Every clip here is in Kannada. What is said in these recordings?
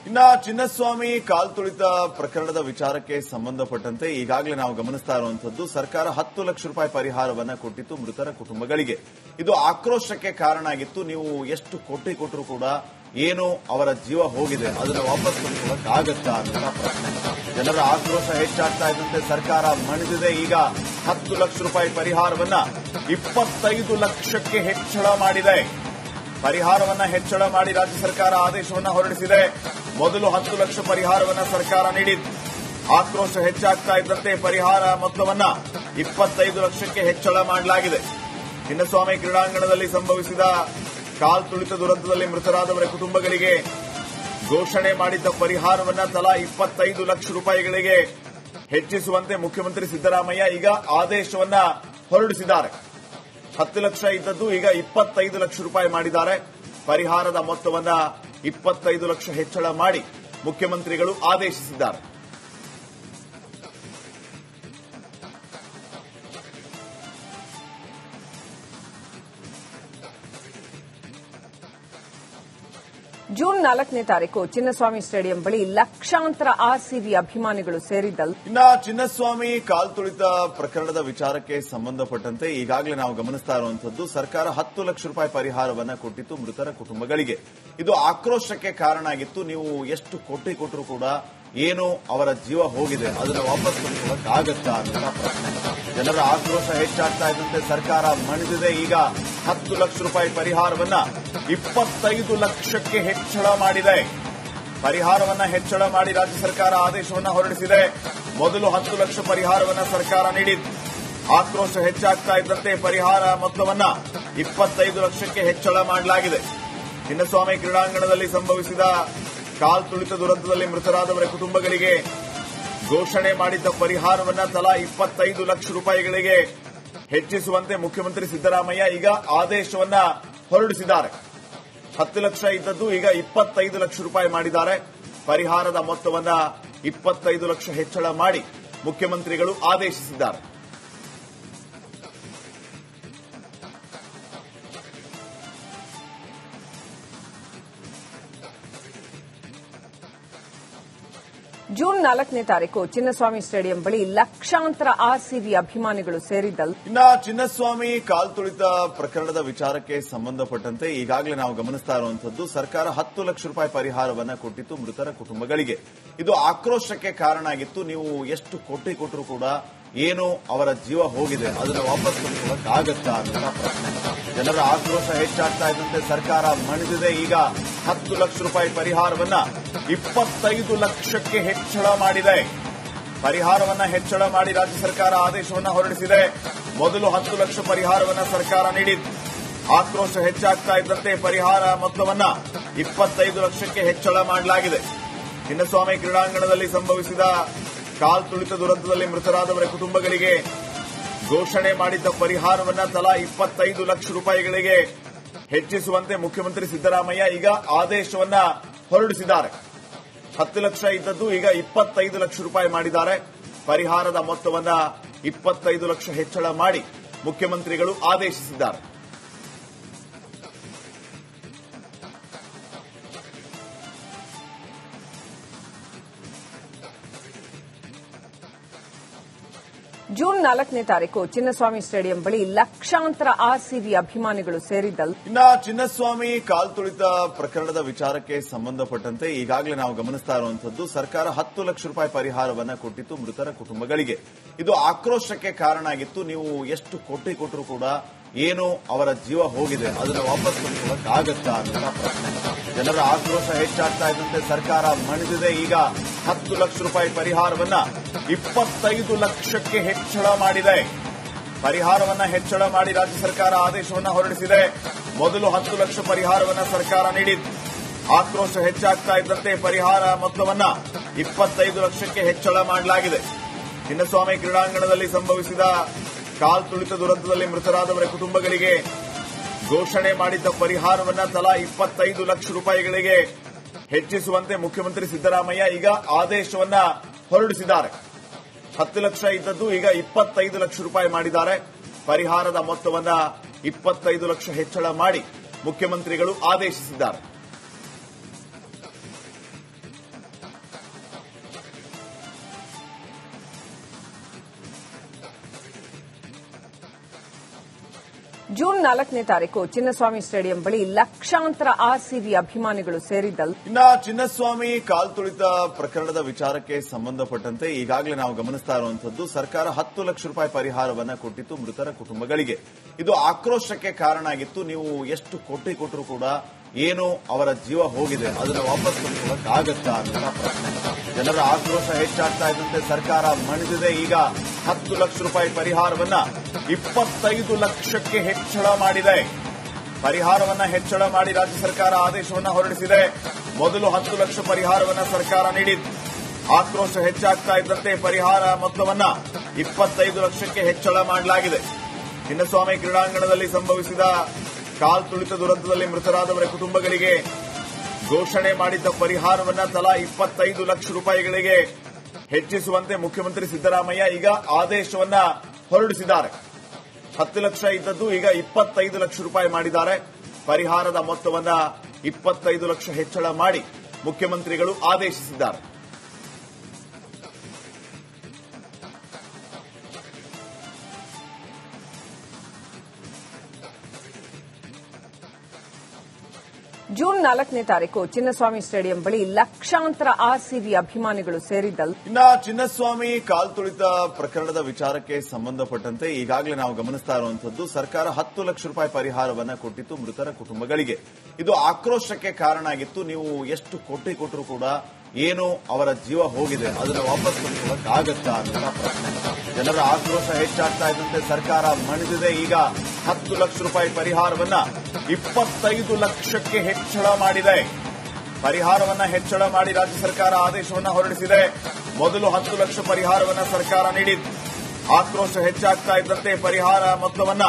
ಇನ್ನ ಚಿನ್ನಸ್ವಾಮಿ ಕಾಲ್ತುಳಿತ ಪ್ರಕರಣದ ವಿಚಾರಕ್ಕೆ ಸಂಬಂಧಪಟ್ಟಂತೆ ಈಗಾಗಲೇ ನಾವು ಗಮನಿಸ್ತಾ ಇರುವಂತದ್ದು ಸರ್ಕಾರ 10 ಲಕ್ಷ ರೂಪಾಯಿ ಪರಿಹಾರವನ್ನ ಕೊಟ್ಟಿತ್ತು ಮೃತರ ಕುಟುಂಬಗಳಿಗೆ. ಇದು ಆಕ್ರೋಶಕ್ಕೆ ಕಾರಣ ಆಗಿತ್ತು. ನೀವು ಎಷ್ಟು ಕೋಟಿ ಕೊಟ್ಟರು ಕೂಡ ಏನು ಅವರ ಜೀವ ಹೋಗಿದೆ ಅದನ್ನು ವಾಪಸ್ ತಂದುಕೊಳ್ಳಕ್ಕಾಗತ್ತಾ ಅಂತ ಪ್ರಶ್ನೆ. ಜನರ ಆಕ್ರೋಶ ಹೆಚ್ಚಾಗ್ತಾ ಇದ್ದಂತೆ ಸರ್ಕಾರ ಮಣಿದಿದೆ. ಈಗ 10 ಲಕ್ಷ ರೂಪಾಯಿ ಪರಿಹಾರವನ್ನ 25 ಲಕ್ಷಕ್ಕೆ ಹೆಚ್ಚಳ ಮಾಡಿದೆ. ಪರಿಹಾರವನ್ನ ಹೆಚ್ಚಳ ಮಾಡಿ ರಾಜ್ಯ ಸರ್ಕಾರ ಆದೇಶವನ್ನ ಹೊರಡಿಸಿದೆ. ಮೊದಲು 10 ಲಕ್ಷ ಪರಿಹಾರವನ್ನ ಸರ್ಕಾರ ನೀಡಿತ್ತು. ಆಕ್ರೋಶ ಹೆಚ್ಚಾಗ್ತಾ ಇದ್ದಂತೆ ಪರಿಹಾರ ಮೊತ್ತವನ್ನ 25 ಲಕ್ಷಕ್ಕೆ ಹೆಚ್ಚಳ ಮಾಡಲಾಗಿದೆ. ಚಿನ್ನಸ್ವಾಮಿ ಕ್ರೀಡಾಂಗಣದಲ್ಲಿ ಸಂಭವಿಸಿದ ಕಾಲ್ತುಳಿತ ದುರಂತದಲ್ಲಿ ಮೃತರಾದವರ ಕುಟುಂಬಗಳಿಗೆ ಘೋಷಣೆ ಮಾಡಿದ್ದ ಪರಿಹಾರವನ್ನ ತಲಾ 25 ಲಕ್ಷ ರೂಪಾಯಿಗಳಿಗೆ ಹೆಚ್ಚಿಸುವಂತೆ ಮುಖ್ಯಮಂತ್ರಿ ಸಿದ್ದರಾಮಯ್ಯ ಈಗ ಆದೇಶವನ್ನ ಹೊರಡಿಸಿದ್ದಾರೆ. 10 ಲಕ್ಷ ಇದ್ದದ್ದು ಈಗ 25 ಲಕ್ಷ ರೂಪಾಯಿ ಮಾಡಿದ್ದಾರೆ. ಪರಿಹಾರದ ಮೊತ್ತವನ್ನ 25 ಲಕ್ಷ ಹೆಚ್ಚಳ ಮಾಡಿ ಮುಖ್ಯಮಂತ್ರಿಗಳು ಆದೇಶಿಸಿದ್ದಾರೆ. ಜೂನ್ 4ನೇ ತಾರೀಕು ಚಿನ್ನಸ್ವಾಮಿ ಸ್ಟೇಡಿಯಂ ಬಳಿ ಲಕ್ಷಾಂತರ ಆರ್ಸಿಬಿ ಅಭಿಮಾನಿಗಳು ಸೇರಿದ್ದಲ್ಲ. ಇನ್ನ ಚಿನ್ನಸ್ವಾಮಿ ಕಾಲ್ತುಳಿತ ಪ್ರಕರಣದ ವಿಚಾರಕ್ಕೆ ಸಂಬಂಧಪಟ್ಟಂತೆ ಈಗಾಗಲೇ ನಾವು ಗಮನಿಸ್ತಾ ಇರುವಂತದ್ದು ಸರ್ಕಾರ 10 ಲಕ್ಷ ರೂಪಾಯಿ ಪರಿಹಾರವನ್ನ ಕೊಟ್ಟಿತ್ತು ಮೃತರ ಕುಟುಂಬಗಳಿಗೆ. ಇದು ಆಕ್ರೋಶಕ್ಕೆ ಕಾರಣ ಆಗಿತ್ತು. ನೀವು ಎಷ್ಟು ಕೋಟಿ ಕೊಟ್ಟರು ಕೂಡ ಏನು ಅವರ ಜೀವ ಹೋಗಿದೆ ಅದನ್ನು ವಾಪಸ್ ತಂದುಕೊಳ್ಳಕ್ಕಾಗತ್ತಾ ಅಂತ ಪ್ರಶ್ನೆ. ಜನರ ಆಕ್ರೋಶ ಹೆಚ್ಚಾಗ್ತಾ ಇದ್ದಂತೆ ಸರ್ಕಾರ ಮಣಿದಿದೆ. ಈಗ 10 ಲಕ್ಷ ರೂಪಾಯಿ ಪರಿಹಾರವನ್ನ 25 ಲಕ್ಷಕ್ಕೆ ಹೆಚ್ಚಳ ಮಾಡಿದೆ. ಪರಿಹಾರವನ್ನ ಹೆಚ್ಚಳ ಮಾಡಿ ರಾಜ್ಯ ಸರ್ಕಾರ ಆದೇಶವನ್ನ ಹೊರಡಿಸಿದೆ. ಮೊದಲು 10 ಲಕ್ಷ ಪರಿಹಾರವನ್ನ ಸರ್ಕಾರ ನೀಡಿತ್ತು. ಆಕ್ರೋಶ ಹೆಚ್ಚಾಗ್ತಾ ಇದ್ದಂತೆ ಪರಿಹಾರ ಮೊತ್ತವನ್ನ 25 ಲಕ್ಷಕ್ಕೆ ಹೆಚ್ಚಳ ಮಾಡಲಾಗಿದೆ. ಚಿನ್ನಸ್ವಾಮಿ ಕ್ರೀಡಾಂಗಣದಲ್ಲಿ ಸಂಭವಿಸಿದ ಕಾಲ್ತುಳಿತ ದುರಂತದಲ್ಲಿ ಮೃತರಾದವರ ಕುಟುಂಬಗಳಿಗೆ ಘೋಷಣೆ ಮಾಡಿದ್ದ ಪರಿಹಾರವನ್ನ ತಲಾ 25 ಲಕ್ಷ ರೂಪಾಯಿಗಳಿಗೆ ಹೆಚ್ಚಿಸುವಂತೆ ಮುಖ್ಯಮಂತ್ರಿ ಸಿದ್ದರಾಮಯ್ಯ ಈಗ ಆದೇಶವನ್ನ ಹೊರಡಿಸಿದ್ದಾರೆ. 10 ಲಕ್ಷ ಇದ್ದದ್ದು ಈಗ 25 ಲಕ್ಷ ರೂಪಾಯಿ ಮಾಡಿದ್ದಾರೆ. ಪರಿಹಾರದ ಮೊತ್ತವನ್ನ 25 ಲಕ್ಷ ಹೆಚ್ಚಳ ಮಾಡಿ ಮುಖ್ಯಮಂತ್ರಿಗಳು ಆದೇಶಿಸಿದ್ದಾರೆ. ಜೂನ್ 4ನೇ ತಾರೀಕು ಚಿನ್ನಸ್ವಾಮಿ ಸ್ಟೇಡಿಯಂ ಬಳಿ ಲಕ್ಷಾಂತರ ಆರ್ಸಿಬಿ ಅಭಿಮಾನಿಗಳು ಸೇರಿದ್ದಲ್ಲ. ಇನ್ನ ಚಿನ್ನಸ್ವಾಮಿ ಕಾಲ್ತುಳಿತ ಪ್ರಕರಣದ ವಿಚಾರಕ್ಕೆ ಸಂಬಂಧಪಟ್ಟಂತೆ ಈಗಾಗಲೇ ನಾವು ಗಮನಿಸ್ತಾ ಇರುವಂತದ್ದು ಸರ್ಕಾರ 10 ಲಕ್ಷ ರೂಪಾಯಿ ಪರಿಹಾರವನ್ನ ಕೊಟ್ಟಿತ್ತು ಮೃತರ ಕುಟುಂಬಗಳಿಗೆ. ಇದು ಆಕ್ರೋಶಕ್ಕೆ ಕಾರಣ ಆಗಿತ್ತು. ನೀವು ಎಷ್ಟು ಕೋಟಿ ಕೊಟ್ಟರು ಕೂಡ ಏನು ಅವರ ಜೀವ ಹೋಗಿದೆ ಅದನ್ನು ವಾಪಸ್ ತಂದುಕೊಳ್ಳಕ್ಕಾಗತ್ತಾ ಅಂತ ಪ್ರಶ್ನೆ. ಜನರ ಆಕ್ರೋಶ ಹೆಚ್ಚಾಗ್ತಾ ಇದ್ದಂತೆ ಸರ್ಕಾರ ಮಣಿದಿದೆ. ಈಗ 10 ಲಕ್ಷ ರೂಪಾಯಿ ಪರಿಹಾರವನ್ನ 25 ಲಕ್ಷಕ್ಕೆ ಹೆಚ್ಚಳ ಮಾಡಿದೆ. ಪರಿಹಾರವನ್ನ ಹೆಚ್ಚಳ ಮಾಡಿ ರಾಜ್ಯ ಸರ್ಕಾರ ಆದೇಶವನ್ನ ಹೊರಡಿಸಿದೆ. ಮೊದಲು 10 ಲಕ್ಷ ಪರಿಹಾರವನ್ನ ಸರ್ಕಾರ ನೀಡಿತ್ತು. ಆಕ್ರೋಶ ಹೆಚ್ಚಾಗ್ತಾ ಇದ್ದಂತೆ ಪರಿಹಾರ ಮೊತ್ತವನ್ನ 25 ಲಕ್ಷಕ್ಕೆ ಹೆಚ್ಚಳ ಮಾಡಲಾಗಿದೆ. ಚಿನ್ನಸ್ವಾಮಿ ಕ್ರೀಡಾಂಗಣದಲ್ಲಿ ಸಂಭವಿಸಿದ ಕಾಲ್ತುಳಿತ ದುರಂತದಲ್ಲಿ ಮೃತರಾದವರ ಕುಟುಂಬಗಳಿಗೆ ಘೋಷಣೆ ಮಾಡಿದ್ದ ಪರಿಹಾರವನ್ನ ತಲಾ 25 ಲಕ್ಷ ರೂಪಾಯಿಗಳಿಗೆ ಹೆಚ್ಚಿಸುವಂತೆ ಮುಖ್ಯಮಂತ್ರಿ ಸಿದ್ದರಾಮಯ್ಯ ಈಗ ಆದೇಶವನ್ನ ಹೊರಡಿಸಿದ್ದಾರೆ. 10 ಲಕ್ಷ ಇದ್ದದ್ದು ಈಗ 25 ಲಕ್ಷ ರೂಪಾಯಿ ಮಾಡಿದ್ದಾರೆ. ಪರಿಹಾರದ ಮೊತ್ತವನ್ನ 25 ಲಕ್ಷ ಹೆಚ್ಚಳ ಮಾಡಿ ಮುಖ್ಯಮಂತ್ರಿಗಳು ಆದೇಶಿಸಿದ್ದಾರೆ. ಜೂನ್ 4ನೇ ತಾರೀಕು ಚಿನ್ನಸ್ವಾಮಿ ಸ್ಟೇಡಿಯಂ ಬಳಿ ಲಕ್ಷಾಂತರ ಆರ್ಸಿಬಿ ಅಭಿಮಾನಿಗಳು ಸೇರಿದ್ದಲ್ಲ. ಇನ್ನ ಚಿನ್ನಸ್ವಾಮಿ ಕಾಲ್ತುಳಿತ ಪ್ರಕರಣದ ವಿಚಾರಕ್ಕೆ ಸಂಬಂಧಪಟ್ಟಂತೆ ಈಗಾಗಲೇ ನಾವು ಗಮನಿಸ್ತಾ ಇರುವಂತದ್ದು ಸರ್ಕಾರ 10 ಲಕ್ಷ ರೂಪಾಯಿ ಪರಿಹಾರವನ್ನ ಕೊಟ್ಟಿತ್ತು ಮೃತರ ಕುಟುಂಬಗಳಿಗೆ. ಇದು ಆಕ್ರೋಶಕ್ಕೆ ಕಾರಣ ಆಗಿತ್ತು. ನೀವು ಎಷ್ಟು ಕೋಟಿ ಕೊಟ್ಟರು ಕೂಡ ಏನು ಅವರ ಜೀವ ಹೋಗಿದೆ ಅದನ್ನು ವಾಪಸ್ ತಂದುಕೊಳ್ಳಕ್ಕಾಗತ್ತಾ ಅಂತ ಪ್ರಶ್ನೆ. ಜನರ ಆಕ್ರೋಶ ಹೆಚ್ಚಾಗ್ತಾ ಇದ್ದಂತೆ ಸರ್ಕಾರ ಮಣಿದಿದೆ. ಈಗ 10 ಲಕ್ಷ ರೂಪಾಯಿ ಪರಿಹಾರವನ್ನ 25 ಲಕ್ಷಕ್ಕೆ ಹೆಚ್ಚಳ ಮಾಡಿದೆ. ಪರಿಹಾರವನ್ನ ಹೆಚ್ಚಳ ಮಾಡಿ ರಾಜ್ಯ ಸರ್ಕಾರ ಆದೇಶವನ್ನ ಹೊರಡಿಸಿದೆ. ಮೊದಲು 10 ಲಕ್ಷ ಪರಿಹಾರವನ್ನ ಸರ್ಕಾರ ನೀಡಿತ್ತು. ಆಕ್ರೋಶ ಹೆಚ್ಚಾಗ್ತಾ ಇದ್ದಂತೆ ಪರಿಹಾರ ಮೊತ್ತವನ್ನ 25 ಲಕ್ಷಕ್ಕೆ ಹೆಚ್ಚಳ ಮಾಡಲಾಗಿದೆ. ಚಿನ್ನಸ್ವಾಮಿ ಕ್ರೀಡಾಂಗಣದಲ್ಲಿ ಸಂಭವಿಸಿದ ಕಾಲ್ತುಳಿತ ದುರಂತದಲ್ಲಿ ಮೃತರಾದವರ ಕುಟುಂಬಗಳಿಗೆ ಘೋಷಣೆ ಮಾಡಿದ್ದ ಪರಿಹಾರವನ್ನ ತಲಾ 25 ಲಕ್ಷ ರೂಪಾಯಿಗಳಿಗೆ ಹೆಚ್ಚಿಸುವಂತೆ ಮುಖ್ಯಮಂತ್ರಿ ಸಿದ್ದರಾಮಯ್ಯ ಈಗ ಆದೇಶವನ್ನ ಹೊರಡಿಸಿದ್ದಾರೆ. 10 ಲಕ್ಷ ಇದ್ದದ್ದು ಈಗ 25 ಲಕ್ಷ ರೂಪಾಯಿ ಮಾಡಿದ್ದಾರೆ. ಪರಿಹಾರದ ಮೊತ್ತವನ್ನ 25 ಲಕ್ಷ ಹೆಚ್ಚಳ ಮಾಡಿ ಮುಖ್ಯಮಂತ್ರಿಗಳು ಆದೇಶಿಸಿದ್ದಾರೆ. ಜೂನ್ 4ನೇ ತಾರೀಕು ಚಿನ್ನಸ್ವಾಮಿ ಸ್ಟೇಡಿಯಂ ಬಳಿ ಲಕ್ಷಾಂತರ ಆರ್ಸಿಬಿ ಅಭಿಮಾನಿಗಳು ಸೇರಿದ್ದಲ್ಲ. ಇನ್ನ ಚಿನ್ನಸ್ವಾಮಿ ಕಾಲ್ತುಳಿತ ಪ್ರಕರಣದ ವಿಚಾರಕ್ಕೆ ಸಂಬಂಧಪಟ್ಟಂತೆ ಈಗಾಗಲೇ ನಾವು ಗಮನಿಸ್ತಾ ಇರುವಂತದ್ದು, ಸರ್ಕಾರ 10 ಲಕ್ಷ ರೂಪಾಯಿ ಪರಿಹಾರವನ್ನ ಕೊಟ್ಟಿತ್ತು ಮೃತರ ಕುಟುಂಬಗಳಿಗೆ. ಇದು ಆಕ್ರೋಶಕ್ಕೆ ಕಾರಣ ಆಗಿತ್ತು. ನೀವು ಎಷ್ಟು ಕೋಟಿ ಕೊಟ್ಟರು ಕೂಡ ಏನು ಅವರ ಜೀವ ಹೋಗಿದೆ ಅದನ್ನು ವಾಪಸ್ ತಂದುಕೊಳ್ಳಕ್ಕಾಗತ್ತಾ ಅಂತ ಪ್ರಶ್ನೆ. ಜನರ ಆಕ್ರೋಶ ಹೆಚ್ಚಾಗ್ತಾ ಇದ್ದಂತೆ ಸರ್ಕಾರ ಮಣಿದಿದೆ. ಈಗ 10 ಲಕ್ಷ ರೂಪಾಯಿ ಪರಿಹಾರವನ್ನ 25 ಲಕ್ಷಕ್ಕೆ ಹೆಚ್ಚಳ ಮಾಡಿದೆ. ಪರಿಹಾರವನ್ನ ಹೆಚ್ಚಳ ಮಾಡಿ ರಾಜ್ಯ ಸರ್ಕಾರ ಆದೇಶವನ್ನ ಹೊರಡಿಸಿದೆ. ಮೊದಲು 10 ಲಕ್ಷ ಪರಿಹಾರವನ್ನ ಸರ್ಕಾರ ನೀಡಿತ್ತು. ಆಕ್ರೋಶ ಹೆಚ್ಚಾಗ್ತಾ ಇದ್ದಂತೆ ಪರಿಹಾರ ಮೊತ್ತವನ್ನ 25 ಲಕ್ಷಕ್ಕೆ ಹೆಚ್ಚಳ ಮಾಡಲಾಗಿದೆ. ಚಿನ್ನಸ್ವಾಮಿ ಕ್ರೀಡಾಂಗಣದಲ್ಲಿ ಸಂಭವಿಸಿದ ಕಾಲ್ತುಳಿತ ದುರಂತದಲ್ಲಿ ಮೃತರಾದವರ ಕುಟುಂಬಗಳಿಗೆ ಘೋಷಣೆ ಮಾಡಿದ್ದ ಪರಿಹಾರವನ್ನ ತಲಾ 25 ಲಕ್ಷ ರೂಪಾಯಿಗಳಿಗೆ ಹೆಚ್ಚಿಸುವಂತೆ ಮುಖ್ಯಮಂತ್ರಿ ಸಿದ್ದರಾಮಯ್ಯ ಈಗ ಆದೇಶವನ್ನ ಹೊರಡಿಸಿದ್ದಾರೆ. 10 ಲಕ್ಷ ಇದ್ದದ್ದು ಈಗ 25 ಲಕ್ಷ ರೂಪಾಯಿ ಮಾಡಿದ್ದಾರೆ. ಪರಿಹಾರದ ಮೊತ್ತವನ್ನ 25 ಲಕ್ಷ ಹೆಚ್ಚಳ ಮಾಡಿ ಮುಖ್ಯಮಂತ್ರಿಗಳು ಆದೇಶಿಸಿದ್ದಾರೆ. ಜೂನ್ 4ನೇ ತಾರೀಕು ಚಿನ್ನಸ್ವಾಮಿ ಸ್ಟೇಡಿಯಂ ಬಳಿ ಲಕ್ಷಾಂತರ ಆರ್ಸಿಬಿ ಅಭಿಮಾನಿಗಳು ಸೇರಿದ್ದಲ್ಲ. ಇನ್ನ ಚಿನ್ನಸ್ವಾಮಿ ಕಾಲ್ತುಳಿತ ಪ್ರಕರಣದ ವಿಚಾರಕ್ಕೆ ಸಂಬಂಧಪಟ್ಟಂತೆ ಈಗಾಗಲೇ ನಾವು ಗಮನಿಸ್ತಾ ಇರುವಂತದ್ದು, ಸರ್ಕಾರ 10 ಲಕ್ಷ ರೂಪಾಯಿ ಪರಿಹಾರವನ್ನ ಕೊಟ್ಟಿತ್ತು ಮೃತರ ಕುಟುಂಬಗಳಿಗೆ. ಇದು ಆಕ್ರೋಶಕ್ಕೆ ಕಾರಣ ಆಗಿತ್ತು. ನೀವು ಎಷ್ಟು ಕೋಟಿ ಕೊಟ್ಟರು ಕೂಡ ಏನು ಅವರ ಜೀವ ಹೋಗಿದೆ ಅದನ್ನು ವಾಪಸ್ ತಂದುಕೊಳ್ಳಕ್ಕಾಗತ್ತಾ ಅಂತ ಪ್ರಶ್ನೆ. ಜನರ ಆಕ್ರೋಶ ಹೆಚ್ಚಾಗ್ತಾ ಇದ್ದಂತೆ ಸರ್ಕಾರ ಮಣಿದಿದೆ. ಈಗ 10 ಲಕ್ಷ ರೂಪಾಯಿ ಪರಿಹಾರವನ್ನ 25 ಲಕ್ಷಕ್ಕೆ ಹೆಚ್ಚಳ ಮಾಡಿದೆ. ಪರಿಹಾರವನ್ನ ಹೆಚ್ಚಳ ಮಾಡಿ ರಾಜ್ಯ ಸರ್ಕಾರ ಆದೇಶವನ್ನ ಹೊರಡಿಸಿದೆ. ಮೊದಲು 10 ಲಕ್ಷ ಪರಿಹಾರವನ್ನ ಸರ್ಕಾರ ನೀಡಿತ್ತು. ಆಕ್ರೋಶ ಹೆಚ್ಚಾಗ್ತಾ ಇದ್ದಂತೆ ಪರಿಹಾರ ಮೊತ್ತವನ್ನ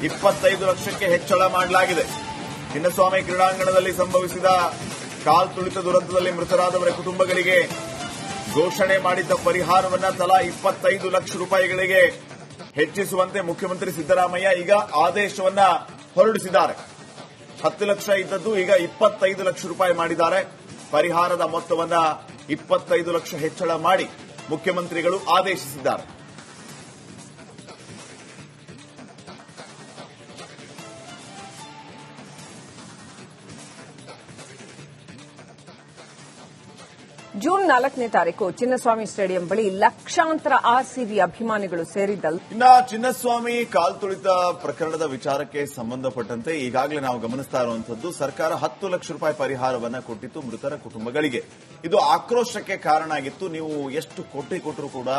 25 ಲಕ್ಷಕ್ಕೆ ಹೆಚ್ಚಳ ಮಾಡಲಾಗಿದೆ. ಚಿನ್ನಸ್ವಾಮಿ ಕ್ರೀಡಾಂಗಣದಲ್ಲಿ ಸಂಭವಿಸಿದ ಕಾಲ್ತುಳಿತ ದುರಂತದಲ್ಲಿ ಮೃತರಾದವರ ಕುಟುಂಬಗಳಿಗೆ ಘೋಷಣೆ ಮಾಡಿದ್ದ ಪರಿಹಾರವನ್ನ ತಲಾ 25 ಲಕ್ಷ ರೂಪಾಯಿಗಳಿಗೆ ಹೆಚ್ಚಿಸುವಂತೆ ಮುಖ್ಯಮಂತ್ರಿ ಸಿದ್ದರಾಮಯ್ಯ ಈಗ ಆದೇಶವನ್ನ ಹೊರಡಿಸಿದ್ದಾರೆ. 10 ಲಕ್ಷ ಇದ್ದದ್ದು ಈಗ 25 ಲಕ್ಷ ರೂಪಾಯಿ ಮಾಡಿದ್ದಾರೆ. ಪರಿಹಾರದ ಮೊತ್ತವನ್ನ 25 ಲಕ್ಷ ಹೆಚ್ಚಳ ಮಾಡಿ ಮುಖ್ಯಮಂತ್ರಿಗಳು ಆದೇಶಿಸಿದ್ದಾರೆ. ಜೂನ್ 4ನೇ ತಾರೀಕು ಚಿನ್ನಸ್ವಾಮಿ ಸ್ಟೇಡಿಯಂ ಬಳಿ ಲಕ್ಷಾಂತರ ಆರ್ಸಿಬಿ ಅಭಿಮಾನಿಗಳು ಸೇರಿದ್ದಲ್ಲ. ಇನ್ನ ಚಿನ್ನಸ್ವಾಮಿ ಕಾಲ್ತುಳಿತ ಪ್ರಕರಣದ ವಿಚಾರಕ್ಕೆ ಸಂಬಂಧಪಟ್ಟಂತೆ ಈಗಾಗಲೇ ನಾವು ಗಮನಿಸ್ತಾ ಇರುವಂತದ್ದು, ಸರ್ಕಾರ 10 ಲಕ್ಷ ರೂಪಾಯಿ ಪರಿಹಾರವನ್ನ ಕೊಟ್ಟಿತ್ತು ಮೃತರ ಕುಟುಂಬಗಳಿಗೆ. ಇದು ಆಕ್ರೋಶಕ್ಕೆ ಕಾರಣ ಆಗಿತ್ತು. ನೀವು ಎಷ್ಟು ಕೋಟಿ ಕೊಟ್ಟರು ಕೂಡ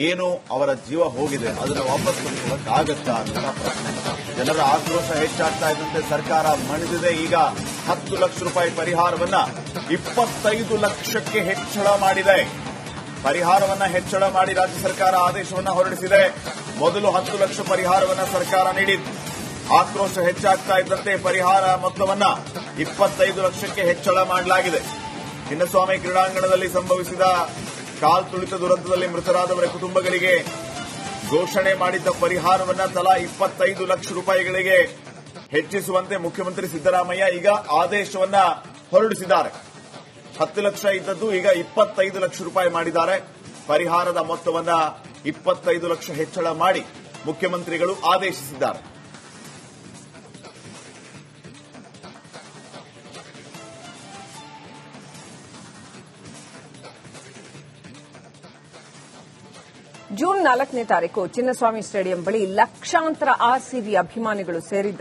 ಏನು ಅವರ ಜೀವ ಹೋಗಿದೆ ಅದನ್ನು ವಾಪಸ್ ತಂದುಕೊಳ್ಳಕ್ಕಾಗತ್ತಾ ಅಂತ ಪ್ರಶ್ನೆ. ಜನರ ಆಕ್ರೋಶ ಹೆಚ್ಚಾಗ್ತಾ ಇದ್ದಂತೆ ಸರ್ಕಾರ ಮಣಿದಿದೆ. ಈಗ 10 ಲಕ್ಷ ರೂಪಾಯಿ ಪರಿಹಾರವನ್ನ 25 ಲಕ್ಷಕ್ಕೆ ಹೆಚ್ಚಳ ಮಾಡಿದೆ. ಪರಿಹಾರವನ್ನ ಹೆಚ್ಚಳ ಮಾಡಿ ರಾಜ್ಯ ಸರ್ಕಾರ ಆದೇಶವನ್ನ ಹೊರಡಿಸಿದೆ. ಮೊದಲು 10 ಲಕ್ಷ ಪರಿಹಾರವನ್ನ ಸರ್ಕಾರ ನೀಡಿತ್ತು. ಆಕ್ರೋಶ ಹೆಚ್ಚಾಗ್ತಾ ಇದ್ದಂತೆ ಪರಿಹಾರ ಮೊತ್ತವನ್ನ 25 ಲಕ್ಷಕ್ಕೆ ಹೆಚ್ಚಳ ಮಾಡಲಾಗಿದೆ. ಚಿನ್ನಸ್ವಾಮಿ ಕ್ರೀಡಾಂಗಣದಲ್ಲಿ ಸಂಭವಿಸಿದ ಕಾಲ್ತುಳಿತ ದುರಂತದಲ್ಲಿ ಮೃತರಾದವರ ಕುಟುಂಬಗಳಿಗೆ ಘೋಷಣೆ ಮಾಡಿದ್ದ ಪರಿಹಾರವನ್ನ ತಲಾ 25 ಲಕ್ಷ ರೂಪಾಯಿಗಳಿಗೆ ಹೆಚ್ಚಿಸುವಂತೆ ಮುಖ್ಯಮಂತ್ರಿ ಸಿದ್ದರಾಮಯ್ಯ ಈಗ ಆದೇಶವನ್ನ ಹೊರಡಿಸಿದ್ದಾರೆ. 10 ಲಕ್ಷ ಇದ್ದದ್ದು ಈಗ 25 ಲಕ್ಷ ರೂಪಾಯಿ ಮಾಡಿದ್ದಾರೆ. ಪರಿಹಾರದ ಮೊತ್ತವನ್ನ 25 ಲಕ್ಷ ಹೆಚ್ಚಳ ಮಾಡಿ ಮುಖ್ಯಮಂತ್ರಿಗಳು ಆದೇಶಿಸಿದ್ದಾರೆ. ಜೂನ್ 4ನೇ ತಾರೀಕು ಚಿನ್ನಸ್ವಾಮಿ ಸ್ಟೇಡಿಯಂ ಬಳಿ ಲಕ್ಷಾಂತರ ಆರ್ಸಿಬಿ ಅಭಿಮಾನಿಗಳು ಸೇರಿದ್ದಲ್ಲ.